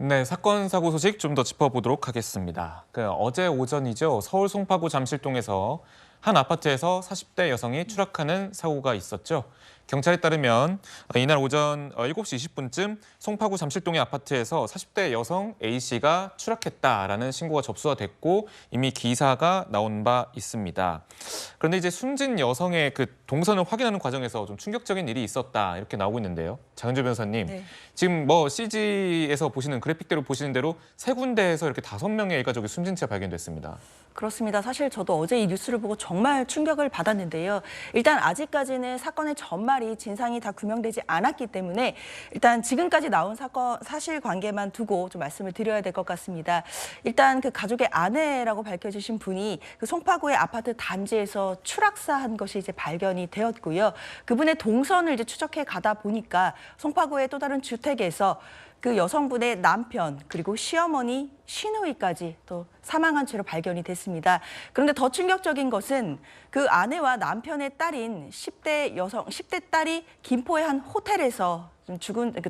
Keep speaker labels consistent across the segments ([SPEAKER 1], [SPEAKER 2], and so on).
[SPEAKER 1] 네, 사건 사고 소식 좀 더 짚어보도록 하겠습니다. 어제 오전이죠. 서울 송파구 잠실동에서 한 아파트에서 40대 여성이 추락하는 사고가 있었죠. 경찰에 따르면 이날 오전 7시 20분쯤 송파구 잠실동의 아파트에서 40대 여성 A씨가 추락했다라는 신고가 접수가 됐고 이미 기사가 나온 바 있습니다. 그런데 이제 숨진 여성의 그 동선을 확인하는 과정에서 좀 충격적인 일이 있었다 이렇게 나오고 있는데요. 장은주 변호사님,
[SPEAKER 2] 네.
[SPEAKER 1] 지금 CG에서 보시는 그래픽대로 보시는 대로 세 군데에서 이렇게 5명의 일가족이 숨진 채 발견됐습니다.
[SPEAKER 2] 그렇습니다. 사실 저도 어제 이 뉴스를 보고 정말 충격을 받았는데요. 일단 아직까지는 사건의 전말이 진상이 다 규명되지 않았기 때문에 일단 지금까지 나온 사건 사실관계만 두고 좀 말씀을 드려야 될 것 같습니다. 일단 그 가족의 아내라고 밝혀주신 분이 그 송파구의 아파트 단지에서 추락사한 것이 이제 발견이 되었고요. 그분의 동선을 이제 추적해 가다 보니까 송파구의 또 다른 주택에서 그 여성분의 남편 그리고 시어머니, 시누이까지 또 사망한 채로 발견이 됐습니다. 그런데 더 충격적인 것은 그 아내와 남편의 딸인 10대 딸이 김포의 한 호텔에서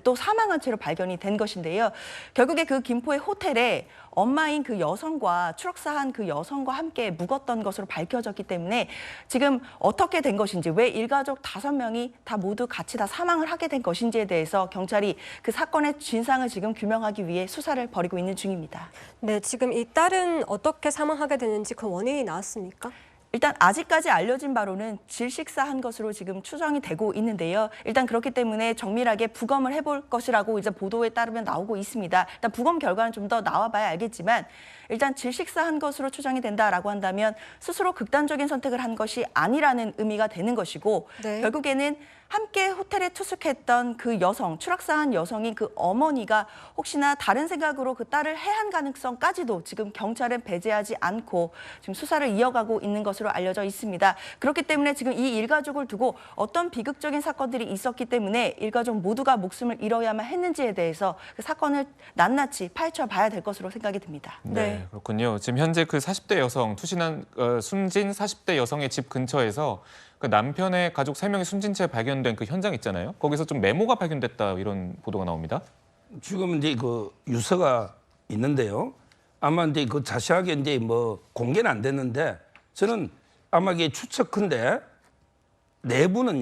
[SPEAKER 2] 또 사망한 채로 발견이 된 것인데요. 결국에 그 김포의 호텔에 엄마인 그 여성과 추락사한 그 여성과 함께 묵었던 것으로 밝혀졌기 때문에 지금 어떻게 된 것인지, 왜 일가족 5명이 다 모두 같이 다 사망을 하게 된 것인지에 대해서 경찰이 그 사건의 진상을 지금 규명하기 위해 수사를 벌이고 있는 중입니다.
[SPEAKER 3] 네, 지금 이 딸은 어떻게 사망하게 됐는지 그 원인이 나왔습니까?
[SPEAKER 2] 일단 아직까지 알려진 바로는 질식사한 것으로 지금 추정이 되고 있는데요. 일단 그렇기 때문에 정밀하게 부검을 해볼 것이라고 이제 보도에 따르면 나오고 있습니다. 일단 부검 결과는 좀 더 나와봐야 알겠지만 일단 질식사한 것으로 추정이 된다라고 한다면 스스로 극단적인 선택을 한 것이 아니라는 의미가 되는 것이고
[SPEAKER 3] 네.
[SPEAKER 2] 결국에는 함께 호텔에 투숙했던 그 여성, 추락사한 여성인 그 어머니가 혹시나 다른 생각으로 그 딸을 해한 가능성까지도 지금 경찰은 배제하지 않고 지금 수사를 이어가고 있는 것으로 알려져 있습니다. 그렇기 때문에 지금 이 일가족을 두고 어떤 비극적인 사건들이 있었기 때문에 일가족 모두가 목숨을 잃어야만 했는지에 대해서 그 사건을 낱낱이 파헤쳐 봐야 될 것으로 생각이 듭니다.
[SPEAKER 1] 네, 그렇군요. 지금 현재 그 40대 여성, 숨진 40대 여성의 집 근처에서 그 남편의 가족 3명이 숨진 채 발견된 그 현장 있잖아요. 거기서 좀 메모가 발견됐다 이런 보도가 나옵니다.
[SPEAKER 4] 지금 이제 그 유서가 있는데요. 아마 이제 그 자세하게 이제 뭐 공개는 안 됐는데 저는 아마 이게 추측컨대 내부는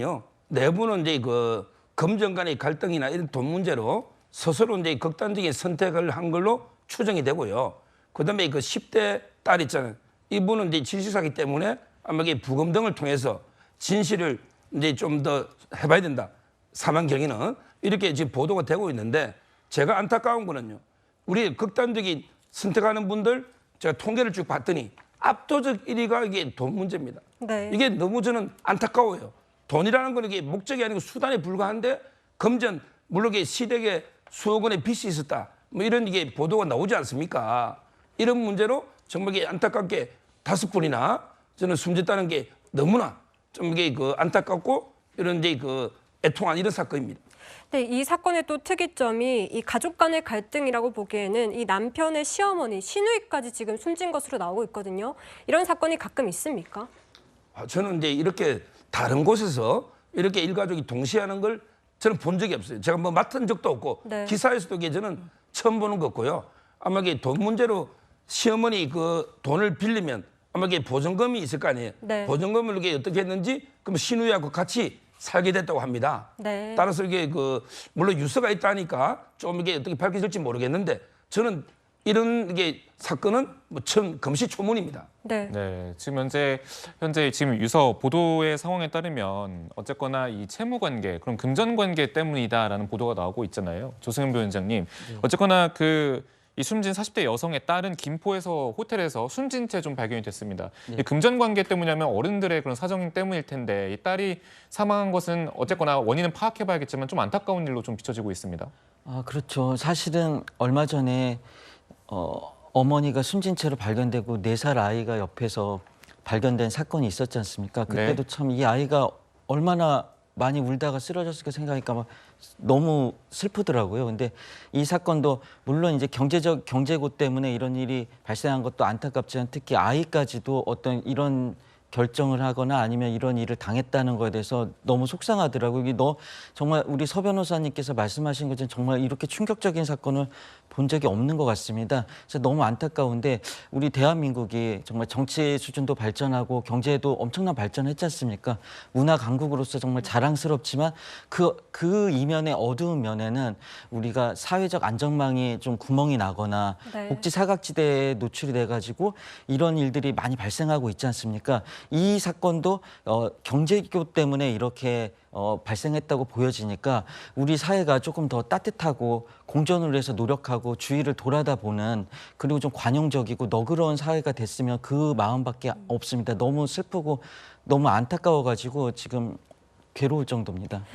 [SPEAKER 4] 이제 그 검정 간의 갈등이나 이런 돈 문제로 스스로 이제 극단적인 선택을 한 걸로 추정이 되고요. 그다음에 그 10대 딸 있잖아요. 이분은 이제 질식사기 때문에 아마 이게 부검 등을 통해서 진실을 이제 좀 더 해봐야 된다. 사망 경위는 이렇게 지금 보도가 되고 있는데 제가 안타까운 거는요. 우리 극단적인 선택하는 분들 제가 통계를 쭉 봤더니 압도적 1위가 이게 돈 문제입니다.
[SPEAKER 3] 네.
[SPEAKER 4] 이게 너무 저는 안타까워요. 돈이라는 건 이게 목적이 아니고 수단에 불과한데 금전 물론 이게 시댁에 수억 원의 빚이 있었다. 뭐 이런 이게 보도가 나오지 않습니까? 이런 문제로 정말 이게 안타깝게 5분이나 저는 숨졌다는 게 너무나 좀 이게 그 안타깝고 이런 이제 그 애통한 이런 사건입니다.
[SPEAKER 3] 네, 이 사건의 또 특이점이 이 가족 간의 갈등이라고 보기에는 이 남편의 시어머니, 시누이까지 지금 숨진 것으로 나오고 있거든요. 이런 사건이 가끔 있습니까?
[SPEAKER 4] 저는 이제 이렇게 다른 곳에서 이렇게 일가족이 동시에 하는 걸 저는 본 적이 없어요. 제가 뭐 맡은 적도 없고
[SPEAKER 3] 네.
[SPEAKER 4] 기사에서도 이게 저는 처음 보는 거고요. 아마 이게 돈 문제로 시어머니 그 돈을 빌리면 아마 이게 보증금이 있을 거 아니에요.
[SPEAKER 3] 네.
[SPEAKER 4] 보증금을 이게 어떻게 했는지 그럼 시누이하고 같이 살게 됐다고 합니다.
[SPEAKER 3] 네.
[SPEAKER 4] 따라서 이게 그 물론 유서가 있다니까 좀 이게 어떻게 밝혀질지 모르겠는데 저는 이런 이게 사건은 뭐 처음 금시초문입니다.
[SPEAKER 3] 네.
[SPEAKER 1] 네, 지금 현재 지금 유서 보도의 상황에 따르면 어쨌거나 이 채무 관계, 그럼 금전 관계 때문이다라는 보도가 나오고 있잖아요. 조승현 위원장님, 어쨌거나 이 숨진 40대 여성의 딸은 김포에서 호텔에서 숨진 채 좀 발견이 됐습니다. 이 금전 관계 때문이냐면 어른들의 그런 사정 때문일 텐데 이 딸이 사망한 것은 어쨌거나 원인은 파악해봐야겠지만 좀 안타까운 일로 좀 비춰지고 있습니다.
[SPEAKER 5] 아, 그렇죠. 사실은 얼마 전에 어머니가 숨진 채로 발견되고 4살 아이가 옆에서 발견된 사건이 있었지 않습니까? 그때도
[SPEAKER 1] 네.
[SPEAKER 5] 참 이 아이가 얼마나 많이 울다가 쓰러졌을까 생각하니까 막 너무 슬프더라고요. 근데 이 사건도 물론 이제 경제고 때문에 이런 일이 발생한 것도 안타깝지만 특히 아이까지도 어떤 이런 결정을 하거나 아니면 이런 일을 당했다는 거에 대해서 너무 속상하더라고요. 이게 정말 우리 서 변호사님께서 말씀하신 것처럼 정말 이렇게 충격적인 사건을 본 적이 없는 것 같습니다. 그래서 너무 안타까운데 우리 대한민국이 정말 정치 수준도 발전하고 경제도 엄청난 발전했지 않습니까? 문화 강국으로서 정말 자랑스럽지만 그 이면의 어두운 면에는 우리가 사회적 안전망이 좀 구멍이 나거나
[SPEAKER 3] 네.
[SPEAKER 5] 복지 사각지대에 노출이 돼가지고 이런 일들이 많이 발생하고 있지 않습니까? 이 사건도 경제교 때문에 이렇게 발생했다고 보여지니까 우리 사회가 조금 더 따뜻하고 공존을 위해서 노력하고 주위를 돌아다 보는 그리고 좀 관용적이고 너그러운 사회가 됐으면 그 마음밖에 없습니다. 너무 슬프고 너무 안타까워가지고 지금 괴로울 정도입니다.